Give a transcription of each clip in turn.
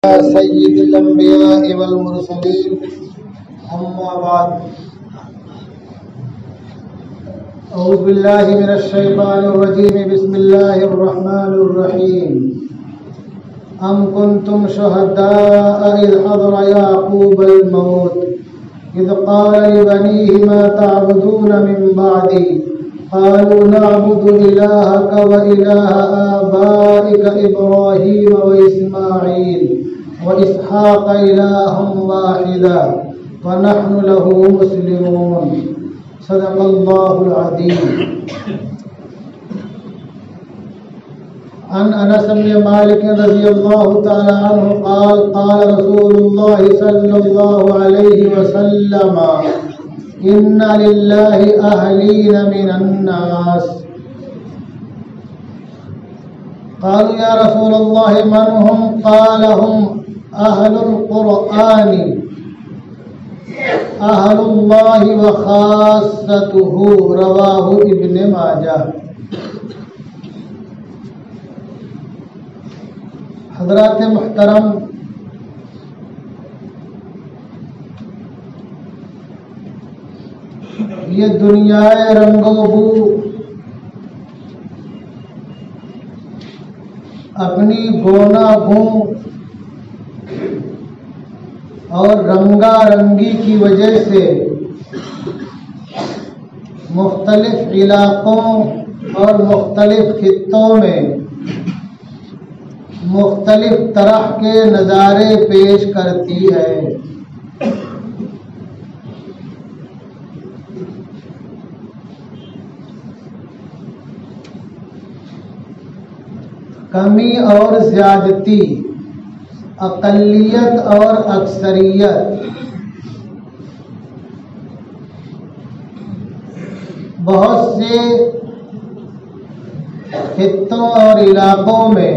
سيد الأنبياء والمرسلين أما بعد أعوذ بالله من الشيطان الرجيم بسم الله الرحمن الرحيم أم كنتم شهداء إذ حضر يعقوب الموت إذ قال لبنيه ما تعبدون من بعدي قالوا نعبد إلهك وإله آبائك إبراهيم وإسماعيل وإسحاق إلها واحدا ونحن له مسلمون صدق الله العظيم. عن أنس بن مالك رضي الله تعالى عنه قال قال رسول الله صلى الله عليه وسلم إن لله أهلين من الناس قالوا يا رسول الله من هم قال هم أهل القرآن أهل الله وخاصته رواه ابن ماجہ. حضرات محترم، یہ دنیا رنگ و بو اپنی گونا بو اور رنگا رنگی کی وجہ سے مختلف علاقوں اور مختلف خطوں میں مختلف طرح کے نظارے پیش کرتی ہے. کمی اور زیادتی، اقلیت اور اکثریت، بہت سے خطوں اور علاقوں میں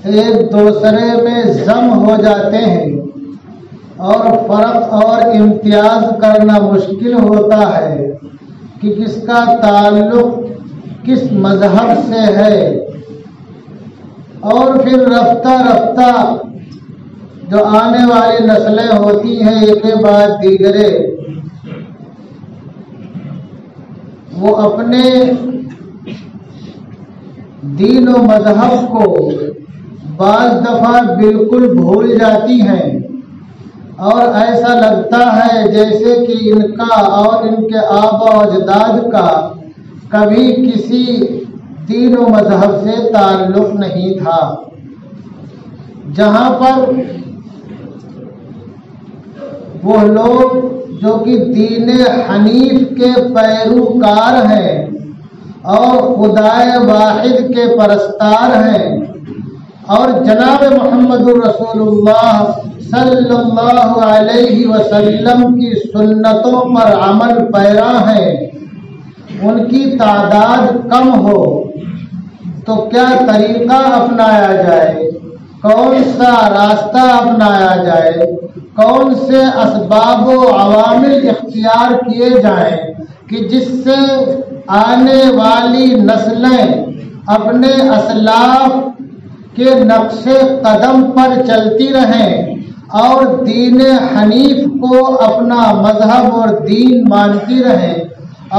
ایک دوسرے میں ضم ہو جاتے ہیں اور فرق اور امتیاز کرنا مشکل ہوتا ہے کہ کس کا تعلق کس مذہب سے ہے. اور پھر رفتہ رفتہ جو آنے والی نسلیں ہوتی ہیں ایک کے بعد دیگرے، وہ اپنے دین و مذہب کو بعض دفعہ بالکل بھول جاتی ہیں اور ایسا لگتا ہے جیسے کہ ان کا اور ان کے آبا و اجداد کا کبھی کسی دین و مذہب سے تعلق نہیں تھا. جہاں پر وہ لوگ جو کہ دین حنیف کے پیروکار ہیں اور خدائے واحد کے پرستار ہیں اور جناب محمد رسول اللہ صلی اللہ علیہ وسلم کی سنتوں پر عمل پیرا ہیں، ان کی تعداد کم ہو تو کیا طریقہ اپنایا جائے، کون سا راستہ اپنایا جائے، کون سے اسباب و عوامل اختیار کیے جائیں کہ جس سے آنے والی نسلیں اپنے اسلاف کے نقش قدم پر چلتی رہیں اور دین حنیف کو اپنا مذہب اور دین مانتی رہیں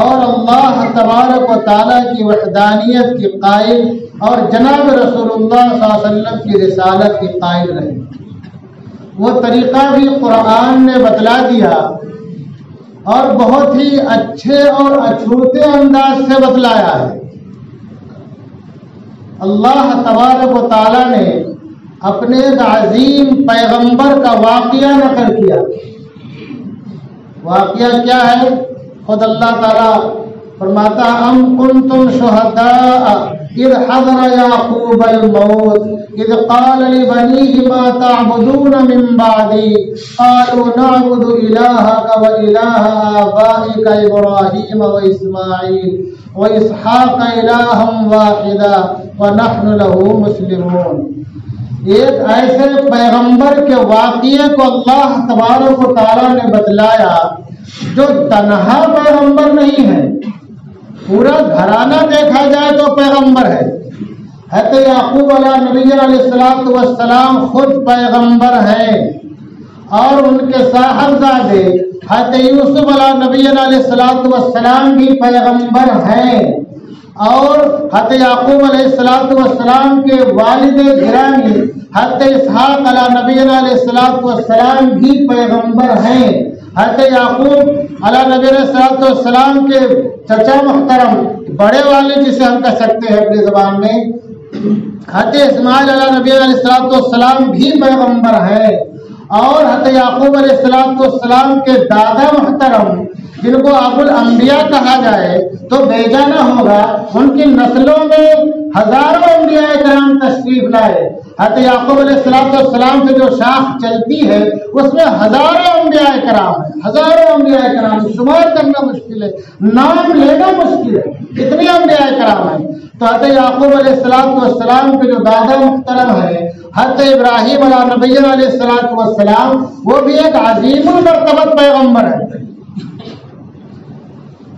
اور اللہ تبارک و تعالیٰ کی وحدانیت کی قائل اور جناب رسول اللہ صلی اللہ علیہ وسلم کی رسالت کی قائل رہیں. وہ طریقہ بھی قرآن نے بتلا دیا اور بہت ہی اچھے اور اچھوتے انداز سے بتلایا ہے. اللہ تبارک و تعالیٰ نے اپنے عظیم پیغمبر کا واقعہ نقل کیا. واقعہ کیا ہے؟ خود اللہ تعالیٰ فرماتا ام کنتم شہداء اذ حضر یعقوب الموت اذ قال لبنیہ ما تعبدون من بعدی قالوا نعبد الہک والہ آبائک ابراہیم واسماعیل واسحاق الہا واحدا ونحن له مسلمون. ایک ایسے پیغمبر کے واقعے کو اللہ تبارک و تعالیٰ نے بتلایا جو تنہا پیغمبر نہیں ہے، پورا گھرانہ دیکھا جائے تو پیغمبر ہے حضرت یعقوب علیہ نبی علیہ السلام خود پیغمبر ہیں اور ان کے صاحبزادے حضرت یوسف علیہ نبی علیہ السلام بھی پیغمبر ہیں اور حضرت یعقوب علیہ السلام کے والد گرامی حضرت اسحاق علیہ نبی علیہ السلام بھی پیغمبر ہیں۔ حضرت یعقوب علیہ نبی علیہ السلام کے چچا محترم بڑے والد جسے ہم کہہ سکتے ہیں اپنی زبان میں حضرت اسماعیل علیہ نبی علیہ السلام بھی پیغمبر ہیں اور حضرت یعقوب علیہ السلام کے دادا محترم جن کو ابو الانبیاء کہا جائے تو بیجا نہ ہوگا، ان کی نسلوں میں ہزاروں انبیاء کرام تشریف لائے۔ حضرت یعقوب علیہ السلام سے جو شاخ چلتی ہے اس میں ہزاروں انبیاء کرام ہیں، ہزاروں انبیاء کرام، شمار کرنا مشکل ہے، نام لینا مشکل ہے، اتنے انبیاء کرام ہیں۔ تو حضرت یعقوب علیہ السلام کے جو دادا محترم ہیں حضرت ابراہیم علیہ نبی علیہ السلام، وہ بھی ایک عظیم المرتبہ پیغمبر ہے۔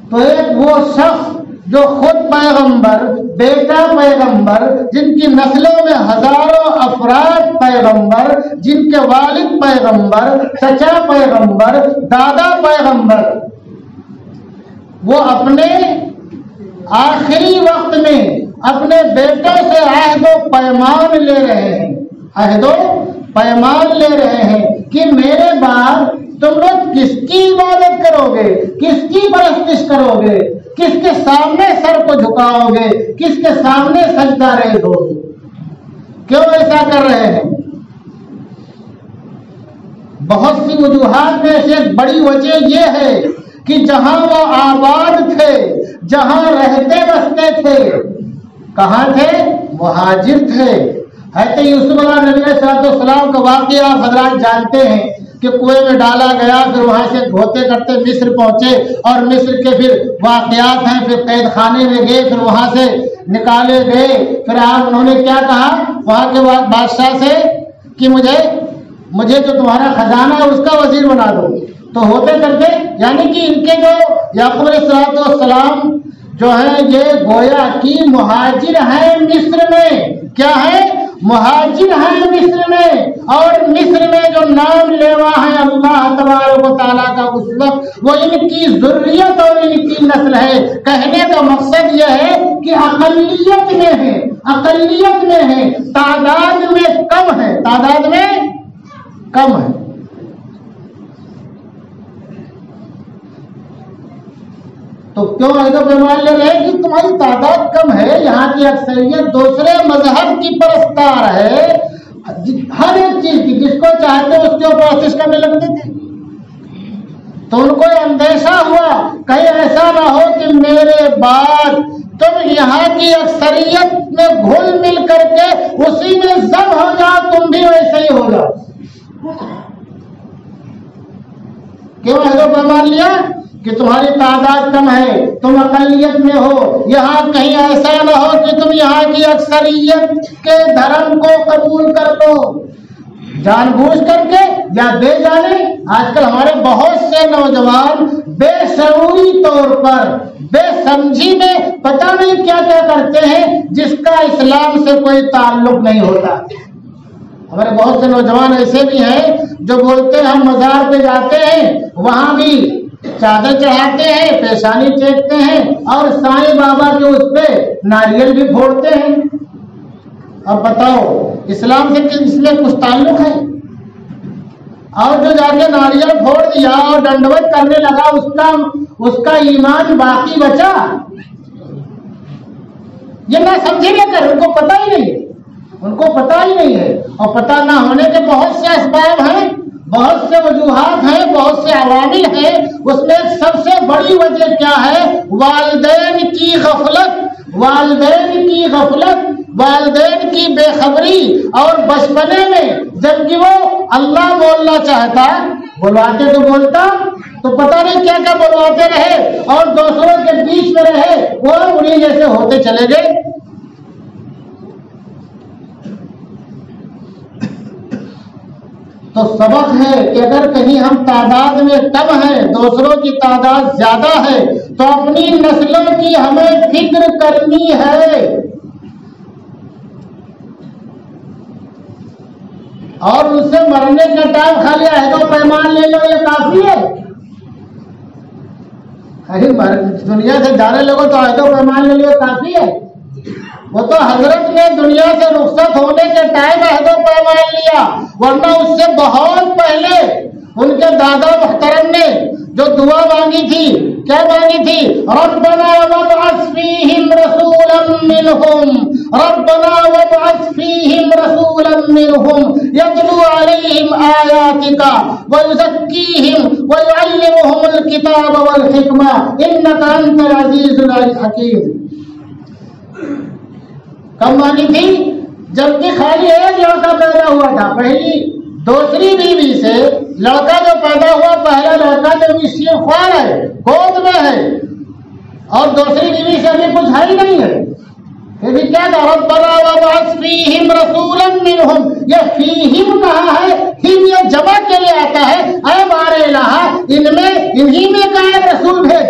تو ایک وہ شخص جو خود پیغمبر، بیٹا پیغمبر، جن کی نسلوں میں ہزاروں افراد پیغمبر، جن کے والد پیغمبر، چچا پیغمبر، دادا پیغمبر، وہ اپنے آخری وقت میں اپنے بیٹوں سے عہد و پیمان لے رہے ہیں، عہد و پیمان لے رہے ہیں کہ میرے بعد تم لوگ کس کی عبادت کرو گے، کس کی پرستش کرو گے، کس کے سامنے سر کو جھکاؤ گے، کس کے سامنے سجدہ ریز ہو گے؟ کیوں ایسا کر رہے ہیں؟ بہت سی وجوہات میں سے ایک بڑی وجہ یہ ہے کہ جہاں وہ آباد تھے، جہاں رہتے بستے تھے، کہاں تھے؟ مہاجر تھے۔ حضرت یوسف علیہ نبی علیہ السلام کا واقعہ آپ حضرات جانتے ہیں کہ کنویں میں ڈالا گیا، پھر وہاں سے دھوتے کرتے مصر پہنچے اور مصر کے پھر واقعات ہیں، پھر قید خانے میں گئے، پھر وہاں سے نکالے گئے، پھر آپ انہوں نے کیا کہا وہاں کے بادشاہ سے کہ مجھے جو تمہارا خزانہ ہے اس کا وزیر بنا دو۔ تو ہوتے کرتے یعنی کہ ان کے جو یعقوب علیہ السلام جو ہیں یہ گویا کی مہاجر ہیں مصر میں، کیا ہے؟ مہاجر ہیں مصر میں، اور مصر میں جو نام لیوا ہے اللہ تبارک و تعالیٰ کا اس وقت وہ ان کی ذریت اور ان کی نسل ہے۔ کہنے کا مقصد یہ ہے کہ اقلیت میں ہے، اقلیت میں ہے، تعداد میں کم ہے، تعداد میں کم ہے۔ تو کیوں ایسا پیمان لے رہے کہ تمہاری تعداد کم ہے، یہاں کی اکثریت دوسرے مذہب کی پرستار ہے، ہر ایک چیز کی جس کو چاہتے اس کے اوپر پرستش کرنے لگتے تھے۔ تو ان کو اندیشہ ہوا کہیں ایسا نہ ہو کہ میرے بعد تم یہاں کی اکثریت میں گھل مل کر کے اسی میں ضم ہو جاؤ، تم بھی ویسے ہی ہو جاؤ۔ کیوں ایسا پیمان لیا کہ تمہاری تعداد کم ہے، تم اقلیت میں ہو، یہاں کہیں ایسا نہ ہو کہ تم یہاں کی اکثریت کے دھرم کو قبول کر لو جان بوجھ کر کے یا بے جانے۔ آج کل ہمارے بہت سے نوجوان بے شعوری طور پر، بے سمجھی میں پتہ نہیں کیا کیا کرتے ہیں جس کا اسلام سے کوئی تعلق نہیں ہوتا۔ ہمارے بہت سے نوجوان ایسے بھی ہیں جو بولتے ہیں ہم مزار پہ جاتے ہیں، وہاں بھی چادر چڑھاتے ہیں، پیشانی چیکتے ہیں اور سائیں بابا کے اس پہ ناریل بھی پھوڑتے ہیں۔ اب بتاؤ اسلام سے اس میں کچھ تعلق ہے؟ اور جو جا کے ناریل پھوڑ دیا اور ڈنڈوت کرنے لگا اس کا ایمان باقی بچا؟ یہ نہ سمجھے نہ کر، ان کو پتہ ہی نہیں ہے، ان کو پتہ ہی نہیں ہے۔ اور پتہ نہ ہونے کے بہت سے اسباب ہیں، بہت سے وجوہات ہیں، بہت سے عوامل ہیں۔ اس میں سب سے بڑی وجہ کیا ہے؟ والدین کی غفلت، والدین کی غفلت، والدین کی بے خبری۔ اور بچپنے میں جب کہ وہ اللہ بولنا چاہتا، بلواتے تو بولتا، تو پتہ نہیں کیا کیا بلواتے رہے اور دوسروں کے بیچ میں رہے، وہ انہیں جیسے ہوتے چلے گئے۔ تو سبق ہے کہ اگر کہیں ہم تعداد میں کم ہیں، دوسروں کی تعداد زیادہ ہے، تو اپنی نسلوں کی ہمیں فکر کرنی ہے۔ اور ان سے مرنے کے ٹائم خالی عہد و پیمان لے لو یہ کافی ہے؟ دنیا سے جانے لگو تو عہد و پیمان لے لو کافی ہے؟ وہ تو حضرت نے دنیا سے رخصت ہونے کے ٹائم عہد و پیمان لیا، ورنہ اس سے بہت پہلے ان کے دادا محترم نے جو دعا مانگی تھی، کیا مانگی تھی؟ ربنا وابعث فیہم رسولا منہم، ربنا وابعث فیہم رسولا منہم یتلو علیہم آیاتک ویزکیہم ویعلمہم الکتاب والحکمہ انک انت العزیز الحکیم۔ کب مانگی تھی؟ جبکہ خالی ایک لڑکا پیدا ہوا تھا، پہلی دوسری بیوی سے لڑکا جو پیدا ہوا، پہلا لڑکا جو مسکین خوار ہے، گود میں ہے، اور دوسری بیوی سے ابھی کچھ ہے ہی نہیں ہے، پھر بھی کیا کہا؟ ربنا وابعث فیہم رسولا منہم، یہ فیہم کہا ہے، ہم یہ جمع کے لیے آتا ہے، اے بار الہ ان میں انہی میں کا ایک رسول بھیج،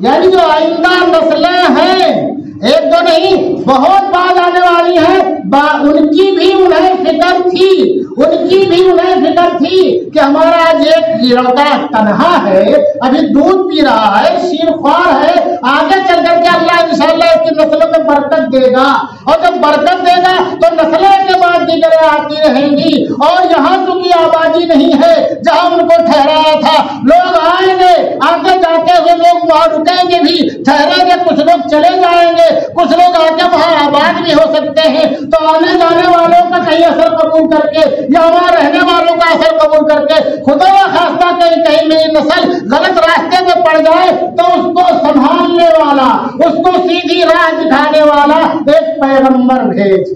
یعنی جو آئندہ نسلیں ہیں، ایک دو نہیں بہت بعد آنے والی ہیں، ان کی بھی انہیں فکر تھی، ان کی بھی انہیں فکر تھی کہ ہمارا آج ایک لڑکا تنہا ہے، ابھی دودھ پی رہا ہے، شیر خوار ہے، آگے چل کر کے اللہ انشاءاللہ اس کی نسلوں میں برکت دے گا، اور جب برکت دے گا تو نسلیں کے بعد دیگریں آتی رہیں گی، اور یہاں تو کی آبادی نہیں ہے جہاں ان کو ٹھہرایا تھا، لوگ آئیں گے، آگے جاتے ہوئے لوگ وہاں رکیں گے بھی، ٹھہریں گے، کچھ لوگ چلے جائیں گے، کچھ لوگ آ کے وہاں آباد بھی ہو سکتے ہیں، تو آنے جانے والوں کا کہیں اثر قبول کر کے یا وہاں رہنے والوں کا اثر قبول کر کے خدا خواستہ کہیں میری نسل غلط راستے میں پڑ جائے تو اس کو سنبھالنے والا، اس کو سیدھی راہ دکھانے والا ایک پیغمبر بھیج۔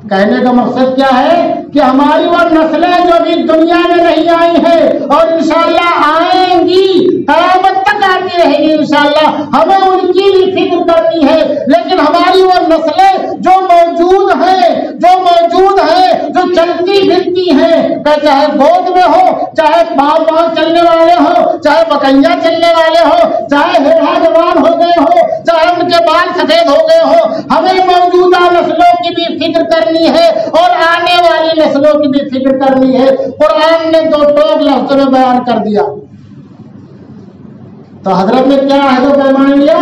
کہنے کا مقصد کیا ہے کہ ہماری وہ نسلیں جو بھی دنیا میں نہیں آئی ہیں اور انشاءاللہ آئیں گی، قیامت تک آتی رہیں گی انشاءاللہ، ہمیں ان کی بھی فکر کرنی ہے، لیکن ہماری وہ نسلیں جو موجود ہیں، جو چلتی پھرتی ہیں، چاہے گود میں ہو، چاہے پاؤں پاؤں چلنے والے ہو، چاہے بکیاں چلنے والے ہو، چاہے ہیرا جوان ہو گئے ہو، چاہے ان کے بال سفید ہو گئے ہو، ہمیں موجودہ نسلوں کی بھی فکر کرنی ہے اور آنے والی نسلوں کی بھی فکر کرنی ہے۔ قرآن نے دو ٹوک لفظوں میں بیان کر دیا۔ تو حضرت نے کیا عہد و پیمان لیا؟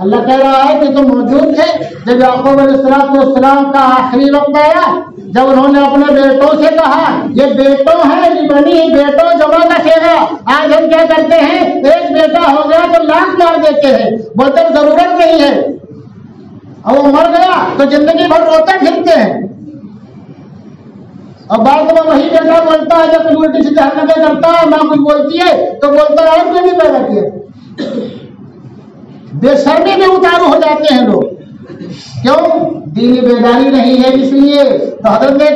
اللہ کہہ رہا ہے کہ تم موجود تھے جب یعقوب علیہ السلام کا آخری وقت آیا، جب انہوں نے اپنے بیٹوں سے کہا یہ بیٹوں ہیں، یہ بنی بیٹوں جمع کا صیغہ، آج ہم کیا کرتے ہیں، ایک بیٹا ہو گیا تو لاکھ مار دیتے ہیں، بولتے ضرورت نہیں ہے، اور وہ مر گیا تو زندگی بھر روتے پھرتے ہیں، اور بعد میں وہی بیٹا بولتا ہے جب الٹی سیدھی حرکتیں کرتا ہے، ماں کچھ بولتی ہے تو بولتا ہے اور کیوں نہیں پیدا کیا؟ بے شرمی میں اتارو ہو جاتے ہیں لوگ، کیوں؟ دینی بیداری نہیں ہے اس لیے۔ تو حضرت نے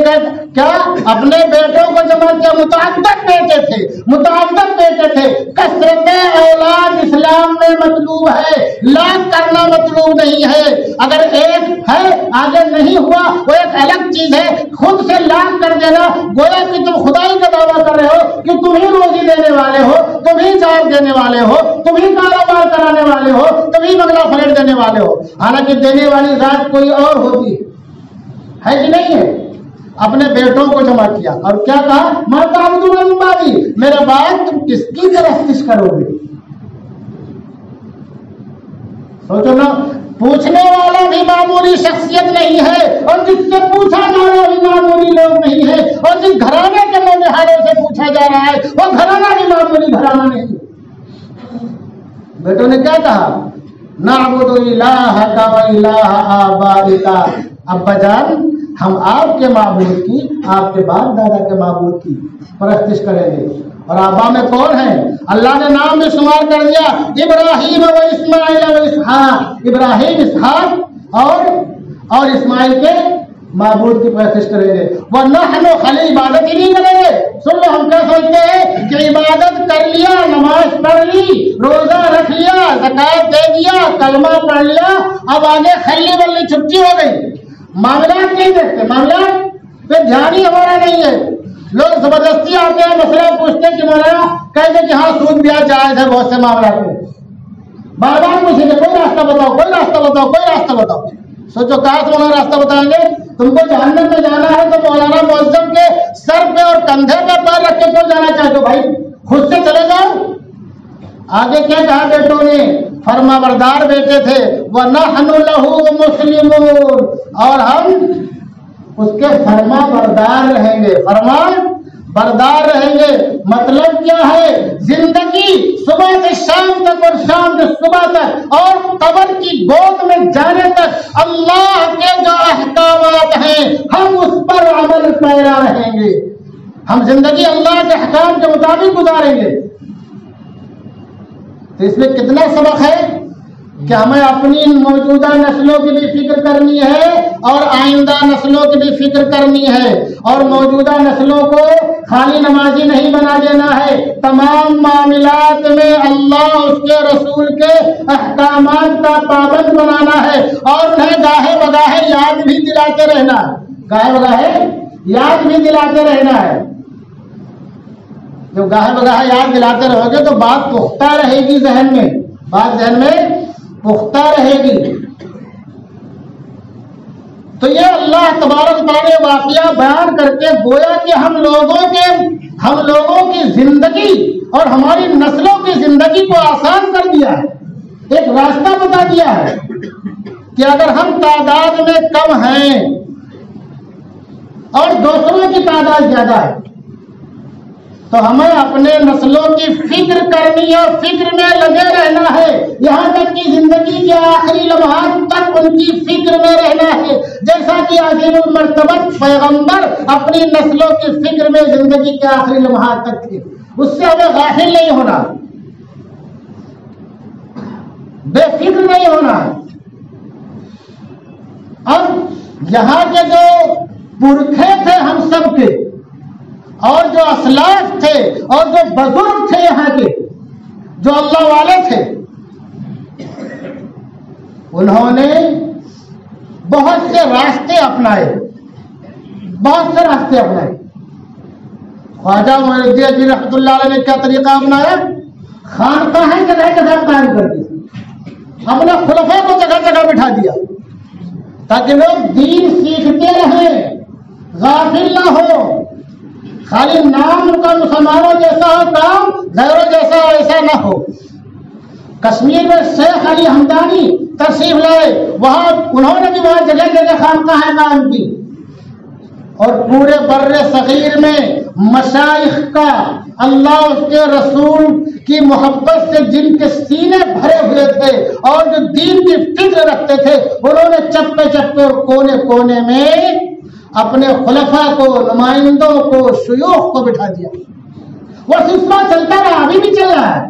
کیا اپنے بیٹوں کو جمع کیا، متعدد بیٹے تھے، کثرت اولاد اسلام میں مطلوب ہے، لاکھ کرنا مطلوب نہیں ہے، اگر ایک ہے آگے نہیں ہوا وہ ایک الگ چیز ہے، خود سے لاکھ کر دینا گویا کہ تم خدائی کا دعویٰ کر رہے ہو کہ تم ہی روزی دینے والے ہو، تم ہی جاب دینے والے ہو، تم ہی کاروبار کرانے والے ہو، تم ہی بنگلہ فلیٹ دینے والے ہو، حالانکہ دینے والی ذات کوئی اور ہوتی ہے کہ نہیں ہے۔ اپنے بیٹوں کو جمع کیا اور کیا کہا، مَا تَعْبُدُونَ مِن بَعْدِي، میرے بعد تم کس کی پرستش کرو گے؟ سوچو نا، پوچھنے والا بھی معمولی شخصیت نہیں ہے، اور جس سے پوچھا جا رہا بھی معمولی لوگ نہیں ہے، اور جس گھرانے کے نونہالوں سے پوچھا جا رہا ہے وہ گھرانہ بھی معمولی گھرانہ نہیں۔ بیٹوں نے کیا کہا، نعبد الہک و الہ آبائک، ابا جان ہم آپ کے معبود کی، آپ کے باپ دادا کے معبود کی پرستش کریں گے۔ اور آبا میں کون ہیں؟ اللہ نے نام میں شمار کر دیا، ابراہیم و اسماعیل و اسحاق، ابراہیم، اسحاق اور اسماعیل کے معبود کی پرستش کریں گے۔ وَنَحْنُ خالی عبادت ہی نہیں کریں گے، سن لو ہم کیا سوچتے ہیں کہ عبادت کر لیا، نماز پڑھ لی، روزہ رکھ لیا، زکات دے دیا، کلمہ پڑھ لیا، اب آگے خلی بلی چھٹی ہو گئی، معاملات نہیں دیکھتے، معاملات پہ دھیان ہی ہمارا نہیں ہے۔ لوگ زبردستی آتے ہیں، مسئلہ پوچھتے کہ مولانا کہتے کہ ہاں سود بیاج جائز ہے بہت سے معاملات میں، بار بار پوچھیں گے کوئی راستہ بتاؤ، کوئی راستہ بتاؤ، کوئی راستہ بتاؤ۔ سوچو کہاں سے وہاں راستہ بتائیں گے؟ تم کو جہنم میں جانا ہے تو مولانا معظم کے سر پہ اور کندھے پہ پیر رکھ کے کیوں جانا چاہتے ہو بھائی؟ خود سے چلے جاؤ. آگے کیا کہا بیٹوں نے؟ فرما بردار بیٹے تھے. وَنَحْنُ لَهُ مُسْلِمُونَ، اور ہم اس کے فرما بردار رہیں گے. فرما بردار رہیں گے مطلب کیا ہے؟ زندگی صبح سے شام تک اور شام سے صبح تک اور قبر کی گود میں جانے تک اللہ کے جو احکامات ہیں ہم اس پر عمل پیرا رہیں گے. ہم زندگی اللہ کے احکام کے مطابق گزاریں گے. تو اس میں کتنا سبق ہے کہ ہمیں اپنی موجودہ نسلوں کی بھی فکر کرنی ہے اور آئندہ نسلوں کی بھی فکر کرنی ہے. اور موجودہ نسلوں کو خالی نمازی نہیں بنا دینا ہے، تمام معاملات میں اللہ اس کے رسول کے احکامات کا پابند بنانا ہے اور انہیں گاہے بگاہے یاد بھی دلاتے رہنا ہے. گاہے بگاہے یاد بھی دلاتے رہنا ہے. جب گاہے بگاہے یاد دلاتے رہو گے تو بات پختہ رہے گی ذہن میں، بات ذہن میں پختہ رہے گی. تو یہ اللہ تبارک تعالیٰ نے واقعہ بیان کر کے گویا کہ ہم لوگوں کی زندگی اور ہماری نسلوں کی زندگی کو آسان کر دیا ہے. ایک راستہ بتا دیا ہے کہ اگر ہم تعداد میں کم ہیں اور دوسروں کی تعداد زیادہ ہے تو ہمیں اپنے نسلوں کی فکر کرنی اور فکر میں لگے رہنا ہے. یہاں تک کہ زندگی کے آخری لمحات تک ان کی فکر میں رہنا ہے، جیسا کہ عظیم المرتبت پیغمبر اپنی نسلوں کی فکر میں زندگی کے آخری لمحات تک تھے. اس سے ہمیں غافل نہیں ہونا، بے فکر نہیں ہونا. اور یہاں کے جو پرکھے تھے ہم سب کے اور جو اسلاف تھے اور جو بزرگ تھے یہاں کے جو اللہ والے تھے، انہوں نے بہت سے راستے اپنائے. خواجہ معین الدین جی رحمۃ اللہ علیہ نے کیا طریقہ اپنایا؟ خانقاہیں جگہ جگہ قائم کر دی، اپنے خلفاء کو جگہ جگہ بٹھا دیا تاکہ لوگ دین سیکھتے رہیں، غافل نہ ہو. خالی نام کا مسلمانوں جیسا ہو، کام غیروں جیسا ایسا نہ ہو. کشمیر میں شیخ علی ہمدانی تشریف لائے، وہاں انہوں نے بھی وہاں جگہ جگہ خانقاہیں قائم کی. اور پورے بر صغیر میں مشائخ کا اللہ اس کے رسول کی محبت سے جن کے سینے بھرے ہوئے تھے اور جو دین کی فکر رکھتے تھے، انہوں نے چپے چپے اور کونے کونے میں اپنے خلفاء کو، نمائندوں کو، شیوخ کو بٹھا دیا. وہ سلسلہ چلتا رہا، ابھی بھی چل رہا ہے.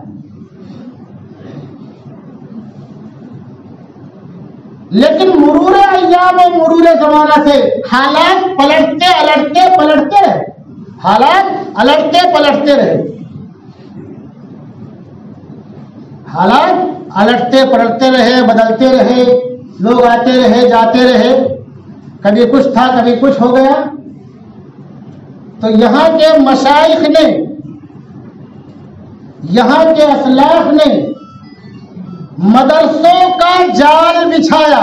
لیکن مرور ایام و مرور زمانہ سے حالات پلٹتے پلٹتے رہے. حالات الٹتے پلٹتے رہے، بدلتے رہے، لوگ آتے رہے جاتے رہے، کبھی کچھ تھا کبھی کچھ ہو گیا. تو یہاں کے مشائخ نے، یہاں کے اسلاف نے مدرسوں کا جال بچھایا،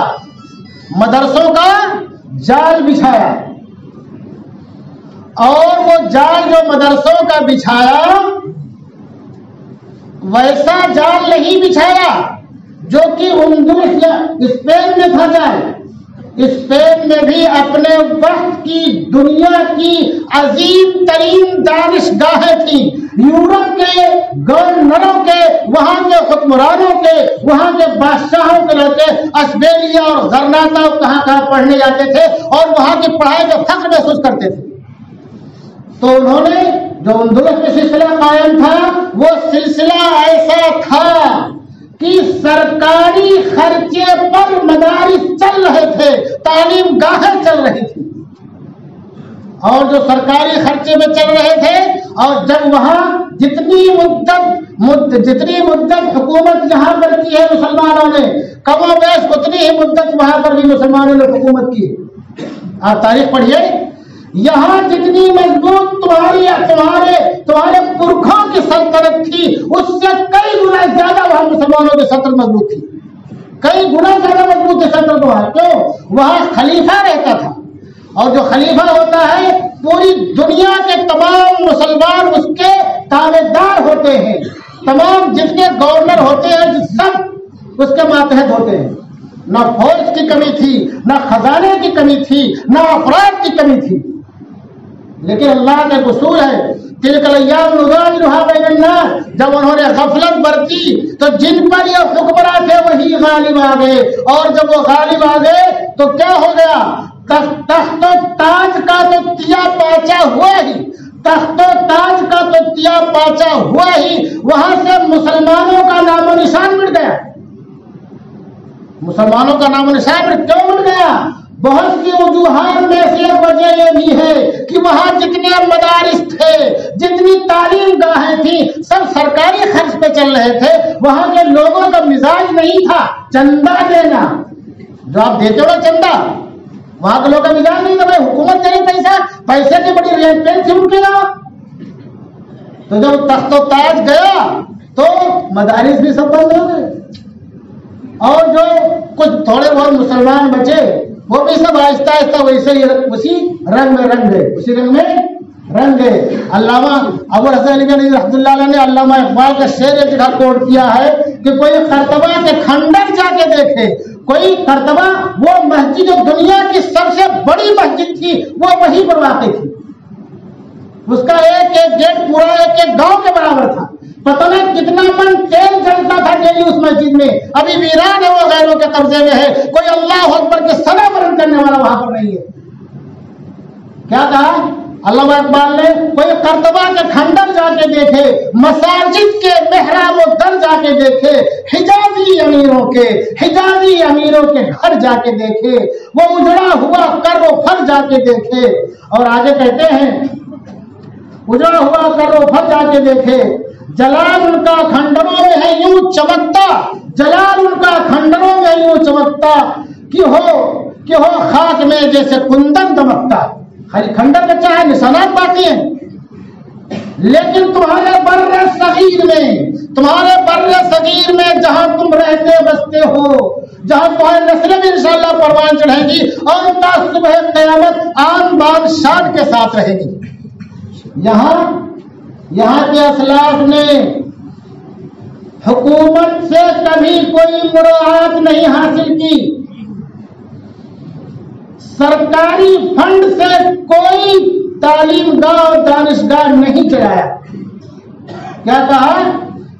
اور وہ جال جو مدرسوں کا بچھایا ویسا جال نہیں بچھایا جو کہ اندلس یا اسپین میں تھا. جال اسپین میں بھی اپنے وقت کی دنیا کی عظیم ترین دانشگاہیں تھیں. یورپ کے گورنروں کے، وہاں کے حکمرانوں کے، وہاں کے بادشاہوں کے لڑکے اسبیلیا اور غرناطہ کہاں پڑھنے جاتے تھے اور وہاں کی پڑھائی کا فخر محسوس کرتے تھے. تو انہوں نے جو اندلس میں سلسلہ قائم تھا، وہ سلسلہ ایسا تھا کہ سرکاری خرچے پر مدارس چل رہے تھے، تعلیم گاہیں چل رہی تھی. اور جو سرکاری خرچے میں چل رہے تھے، اور جب وہاں جتنی مدت حکومت جہاں پر کی ہے مسلمانوں نے، کم و بیش اتنی ہی مدت وہاں پر بھی مسلمانوں نے حکومت کی. آپ تاریخ پڑھیے، یہاں جتنی مضبوط تمہارے پرکھوں کی سلطنت تھی، اس سے کئی گنا زیادہ وہاں مسلمانوں کی سلطنت مضبوط تھی. کئی گنا زیادہ مضبوط تھی سلطنت وہاں. کیوں؟ وہاں خلیفہ رہتا تھا. اور جو خلیفہ ہوتا ہے پوری دنیا کے تمام مسلمان اس کے تابعدار ہوتے ہیں، تمام جتنے گورنر ہوتے ہیں سب اس کے ماتحت ہوتے ہیں. نہ فوج کی کمی تھی، نہ خزانے کی کمی تھی، نہ افراد کی کمی تھی. لیکن اللہ کا قصور ہے تلک الایام نداولها بین الناس، جب انہوں نے غفلت برتی تو جن پر یہ حکمراں تھے وہی غالب آ گئے، اور جب وہ غالب آ گئے تو کیا ہو گیا؟ تخت و تاج کا تو تیا پاچا ہوا ہی، تخت و تاج کا تو تیا پاچا ہوا ہی، وہاں سے مسلمانوں کا نام و نشان مٹ گیا. مسلمانوں کا نام و نشان کیوں مٹ گیا؟ بہت سی وجوہات میں سے ایک وجہ یہ بھی ہے کہ وہاں جتنے مدارس تھے، جتنی تعلیم گاہیں تھیں، سب سرکاری خرچ پہ چل رہے تھے. وہاں کے لوگوں کا مزاج نہیں تھا چندہ دینا، جو آپ دیتے ہو چندہ، وہاں کے لوگوں کا مزاج نہیں تھا بھائی حکومت دے پیسہ، پیسے کی بڑی رینٹ پین سے اٹھ گیا. تو جب تخت و تاج گیا تو مدارس بھی سب بند ہو گئے، اور جو کچھ تھوڑے بہت مسلمان بچے وہ بھی سب آہستہ آہستہ ویسے ہی اسی رنگ میں رنگ گئے، اسی رنگ میں رنگ گئے. علامہ ابو حسن علی گنجوی رحمۃ اللہ علیہ نے علامہ اقبال کا شعر ایک جگہ کوٹ کیا ہے کہ کوئی قرطبہ کے کھنڈر جا کے دیکھے، کوئی قرطبہ وہ مسجد جو دنیا کی سب سے بڑی مسجد تھی وہ وہیں پر واقع تھی، اس کا ایک ایک گیٹ پورا ایک ایک گاؤں کے برابر تھا. پتہ نہیں کتنا من تیل جلتا تھا ڈیلی اس مسجد میں، ابھی ویران ہے، وہ غیروں کے قبضے میں ہے، کوئی اللہ اکبر کے صدا برن کرنے والا وہاں پر نہیں ہے. کیا کہا علامہ اقبال نے؟ کوئی قرطبہ کے کھنڈر جا کے دیکھے، مساجد کے محراب و در جا کے دیکھے، حجازی امیروں کے گھر جا کے دیکھے، وہ اجڑا ہوا کر و پھر جا کے دیکھے. اور آگے کہتے ہیں اجڑا ہوا کر و پھر جا کے دیکھے، جلال ان کا کھنڈروں میں ہے یوں چمکتا، جلال ان کا کھنڈروں میں یوں چمکتا کہ ہو خاک میں جیسے کندن دمکتا. خالی کھنڈر کچا ہے، نشانات باقی ہیں. لیکن تمہارے بر صغیر میں جہاں تم رہتے بستے ہو، جہاں تمہاری نسلیں بھی انشاءاللہ پروان چڑھیں گی اور تا صبح قیامت آن بان شان کے ساتھ رہے گی. یہاں کے اسلاف نے حکومت سے کبھی کوئی مراعات نہیں حاصل کی، سرکاری فنڈ سے کوئی تعلیم گاہ اور دانشگاہ نہیں چلایا. کیا کہا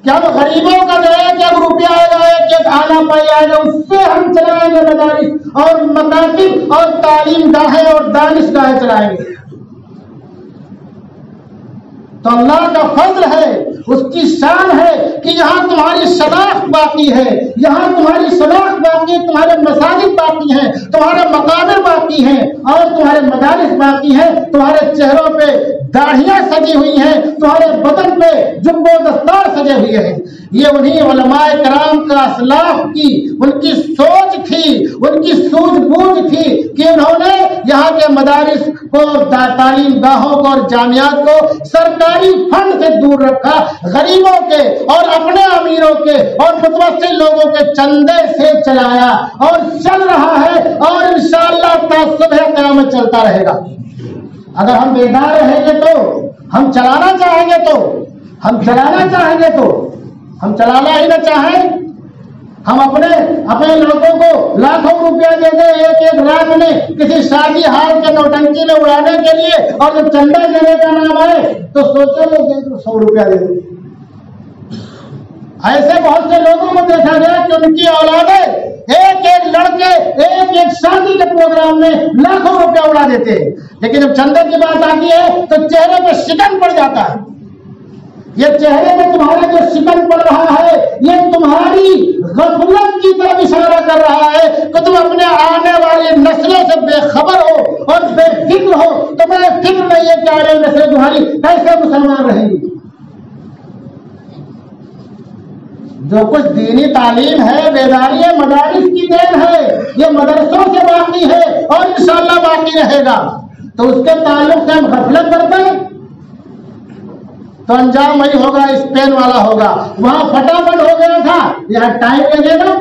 کہ ہم غریبوں کا جو ہے کہ اب روپیہ آئے گا ایک آنا پائی آئے گا اس سے ہم چلائیں گے مدارس اور مکاتب اور تعلیم گاہیں اور دانشگاہیں چلائیں گے. تو اللہ کا فضل ہے، اس کی شان ہے کہ یہاں تمہاری شناخت باقی ہے، یہاں تمہاری شناخت باقی ہے، تمہارے مساجد باقی ہیں، تمہارے مقابر باقی ہیں، اور تمہارے مدارس باقی ہیں، تمہارے چہروں پہ داڑھیاں سجی ہوئی ہیں، تمہارے بدن پہ جب و دستار سجے ہوئے ہیں. یہ انہی علماء کرام کا اسلاف کی ان کی سوچ تھی، ان کی سوجھ بوجھ تھی کہ انہوں نے یہاں کے مدارس کو، تعلیم گاہوں کو اور جامعات کو سرکاری فنڈ سے دور رکھا، غریبوں کے اور اپنے امیروں کے اور متوسط لوگوں کے چندے سے چلایا، اور چل رہا ہے اور انشاءاللہ تا صبح قیامت چلتا رہے گا. اگر ہم بیدار رہیں گے تو ہم چلانا چاہیں گے تو ہم چلانا ہی نہ چاہیں، ہم اپنے لڑکوں کو لاکھوں روپیہ دے دیں ایک ایک رات میں کسی شادی ہال کے نوٹنکی میں اڑانے کے لیے، اور جب چندہ دینے کا نام آئے تو سوچو لوگ 100 روپیہ دے دیں. ایسے بہت سے لوگوں کو دیکھا گیا کہ ان کی اولادیں ایک ایک لڑکے ایک ایک شادی کے پروگرام میں لاکھوں روپیہ اڑا دیتے ہیں، لیکن جب چندے کی بات آتی ہے تو چہرے پہ شکن پڑ جاتا ہے. یہ چہرے میں تمہارے جو شکن پڑ رہا ہے یہ تمہاری غفلت کی طرف اشارہ کر رہا ہے کہ تم اپنے آنے والی نسلوں سے بے خبر ہو اور بے فکر ہو. تمہیں فکر نہیں ہے کہ آنے والی نسلیں تمہاری کیسے مسلمان رہیں گی. جو کچھ دینی تعلیم ہے، بیداری ہے، مدارس کی دین ہے، یہ مدرسوں سے باقی ہے اور انشاءاللہ باقی رہے گا. تو اس کے تعلق سے ہم غفلت کرتے ہیں تو انجام وہی ہوگا، اسپین والا ہوگا. وہاں فٹافٹ ہو گیا تھا، یہاں ٹائم لگے گا.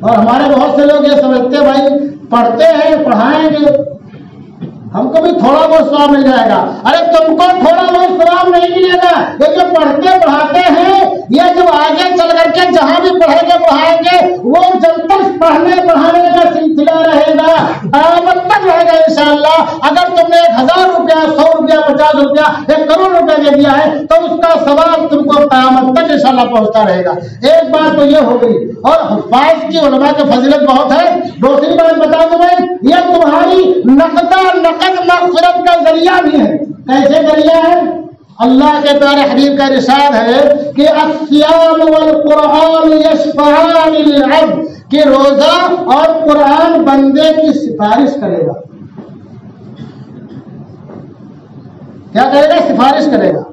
اور ہمارے بہت سے لوگ یہ سمجھتے بھائی پڑھتے ہیں پڑھائیں گے ہم کو بھی تھوڑا بہت ثواب مل جائے گا. ارے تم کو تھوڑا بہت ثواب نہیں ملے گا. یہ جو پڑھتے پڑھاتے ہیں یہ جو آگے چل کر کے جہاں بھی پڑھیں گے پڑھائیں گے وہ جب تک پڑھنے پڑھانے کا سلسلہ رہے گا قیامت تک رہے گا انشاءاللہ. اگر تم نے 1000 روپیہ 100 روپیہ 50 روپیہ 1 کروڑ روپیہ دے دیا ہے تو اس کا ثواب تم کو قیامت تک انشاءاللہ پہنچتا رہے گا. ایک بات تو یہ ہو گئی. اور حفاظ کی علماء کی فضیلت بہت ہے. دوسری بات بتا دوں میں یہ تمہاری نقد مغفرت کا ذریعہ بھی ہے. کیسے ذریعہ ہے؟ اللہ کے پیارے حبیب کا ارشاد ہے کہ الصیام والقرآن یشفعان للعبد کہ روزہ اور قرآن بندے کی سفارش کرے گا. کیا کرے گا؟ سفارش کرے گا.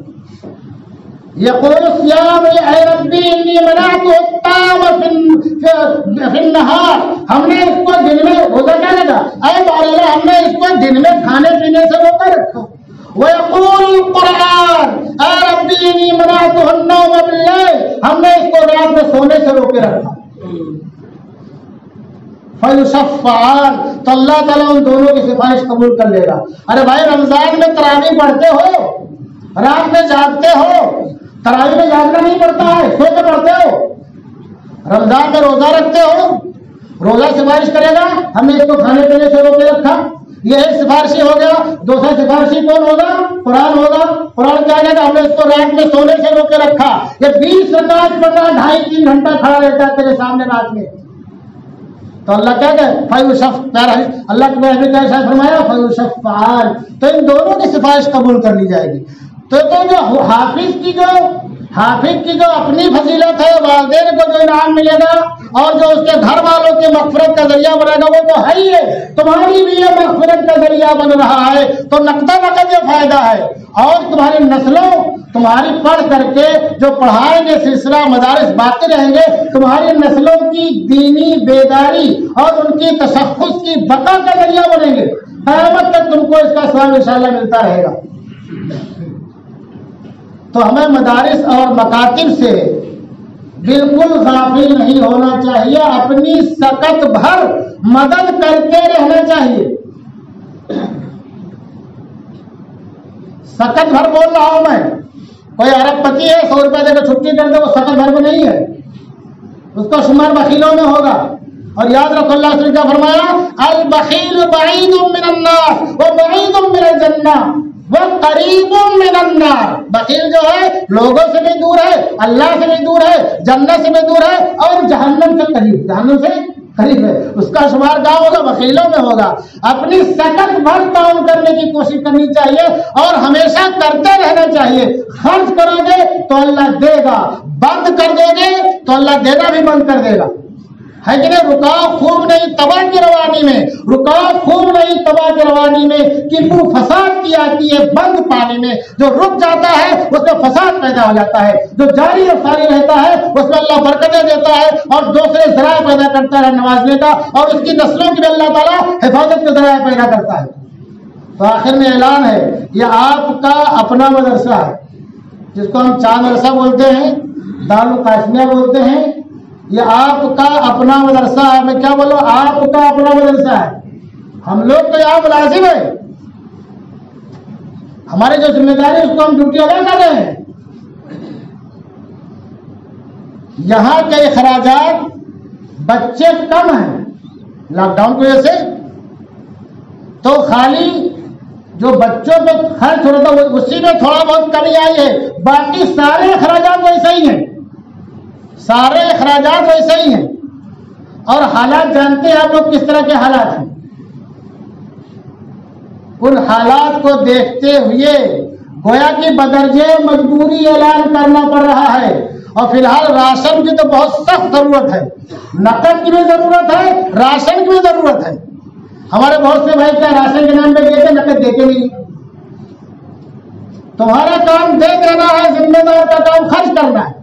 یقول الصیام اے ربی انی منعت الطعام فی النہار ہم نے اس کو دن میں روزہ کیا لگا اے اللہ ہم نے اس کو دن میں کھانے پینے سے روکا رکھا. ویقول القرآن اے ربی انی منعت النوم باللیل ہم نے اس کو رات میں سونے سے روکے رکھا. فیشفعان تو اللہ تعالیٰ ان دونوں کی سفارش قبول کر لے گا. ارے بھائی رمضان میں تراویح پڑھتے ہو رات میں جاگتے ہو. تراویح میں جاگنا نہیں پڑتا ہے سو کے پڑھتے ہو. رمضان میں روزہ رکھتے ہو روزہ سفارش کرے گا ہم نے اس کو کھانے پینے سے روکے رکھا. یہ ایک سفارشی ہو گیا. دوسرا سفارشی کون ہوگا؟ قرآن ہوگا. قرآن کیا کہتا ہے ہم نے اس کو رات میں سونے سے روکے رکھا. یہ 20 رکعت پڑھنا 2.5-3 گھنٹہ کھڑا رہتا ہے تیرے سامنے رات میں. تو اللہ کیا کہے اللہ کے نبی نے ایسا فرمایا فیشفعان تو ان دونوں کی سفارش قبول کر لی جائے گی. تو جو حافظ کی جو اپنی فضیلت ہے والدین کو جو انعام ملے گا اور جو اس کے گھر والوں کی مغفرت کا ذریعہ بنے گا وہ تو ہے ہی ہے. تمہاری بھی یہ مغفرت کا ذریعہ بن رہا ہے تو نقد یہ فائدہ ہے. اور تمہاری نسلوں تمہاری پڑھ کر کے جو پڑھائیں گے سلسلہ مدارس باقی رہیں گے تمہاری نسلوں کی دینی بیداری اور ان کی تشخص کی بقا کا ذریعہ بنیں گے. قیامت تک تم کو اس کا ثواب انشاءاللہ ملتا رہے گا. تو ہمیں مدارس اور مکاتب سے بالکل غافل نہیں ہونا چاہیے. اپنی سکت بھر مدد کرتے رہنا چاہیے. سکت بھر بول رہا ہوں میں. کوئی ارب پتی ہے 100 روپئے دے کے چھٹی کر دے وہ سکت بھر میں نہیں ہے. اس کا شمار بخیلوں میں ہوگا. اور یاد رکھو اللہ نے کیا فرمایا البخیل بعید من النار وبعید من الجنہ وقریب من النار. بخیل جو ہے لوگوں سے بھی دور ہے اللہ سے بھی دور ہے جنت سے بھی دور ہے اور جہنم سے قریب ہے. اس کا شمار کہاں ہوگا؟ بخیلوں میں ہوگا. اپنی سکت بھر تعاون کرنے کی کوشش کرنی چاہیے اور ہمیشہ کرتے رہنا چاہیے. خرچ کرو گے تو اللہ دے گا. بند کر دو گے تو اللہ دینا بھی بند کر دے گا. ہے کہ نہیں؟ رکاو خوب نہیں تباہ کی روانی میں رکاو خوب نہیں تباہ کی روانی میں کہ وہ فساد کی آتی ہے بند پانی میں. جو رک جاتا ہے اس میں فساد پیدا ہو جاتا ہے. جو جاری اور ساری رہتا ہے اس میں اللہ برکتیں دیتا ہے اور دوسرے ذرائع پیدا کرتا ہے نوازنے کا اور اس کی نسلوں کی بھی اللہ تعالیٰ حفاظت کے ذرائع پیدا کرتا ہے. تو آخر میں اعلان ہے یہ آپ کا اپنا مدرسہ ہے جس کو ہم چاند مدرسہ بولتے ہیں دارالقاسمیہ بولتے ہیں. یہ آپ کا اپنا مدرسہ ہے. میں کیا بولوں آپ کا اپنا مدرسہ ہے. ہم لوگ تو یہاں ملازم ہیں. ہماری جو ذمہ داری اس کو ہم ڈیوٹی ادا کر رہے ہیں. یہاں کے اخراجات بچے کم ہیں لاک ڈاؤن کی وجہ سے تو خالی جو بچوں پہ خرچ ہو رہا تھا اسی میں تھوڑا بہت کمی آئی ہے. باقی سارے اخراجات ویسے ہی ہیں. سارے اخراجات ویسے ہی ہیں. اور حالات جانتے ہیں آپ لوگ کس طرح کے حالات ہیں. ان حالات کو دیکھتے ہوئے گویا کی بدرجے مجبوری اعلان کرنا پڑ رہا ہے. اور فی الحال راشن کی تو بہت سخت ضرورت ہے. نقد کی بھی ضرورت ہے راشن کی بھی ضرورت ہے. ہمارے بہت سے بھائی کیا راشن کے نام پہ دیتے نقد دیتے نہیں. تمہارا کام دیکھ رہنا ہے ذمہ دار کا کام خرچ کرنا ہے.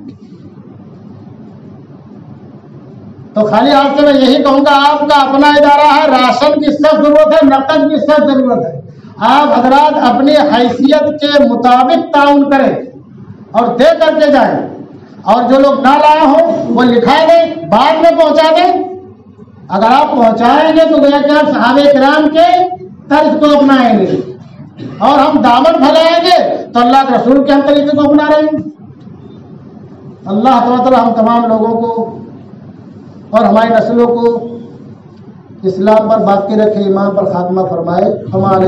تو خالی آپ سے میں یہی کہوں گا آپ کا اپنا ادارہ ہے. راشن کی سخت ضرورت ہے نقد کی سخت ضرورت ہے. آپ حضرات اپنی حیثیت کے مطابق تعاون کریں اور دے کر کے جائیں. اور جو لوگ نہ لائے ہوں وہ لکھا دیں بعد میں پہنچا دیں. اگر آپ پہنچائیں گے تو گویا کہ آپ صحابہ کرام کے طرز کو اپنائیں گے، اور ہم دعوت پھیلائیں گے تو اللہ کے رسول کے ہم طریقے کو اپنا رہے ہیں۔ اللہ تعالیٰ ہم تمام لوگوں کو اور ہماری نسلوں کو اسلام پر باقی رکھے، ایمان پر خاتمہ فرمائے۔ ہمارے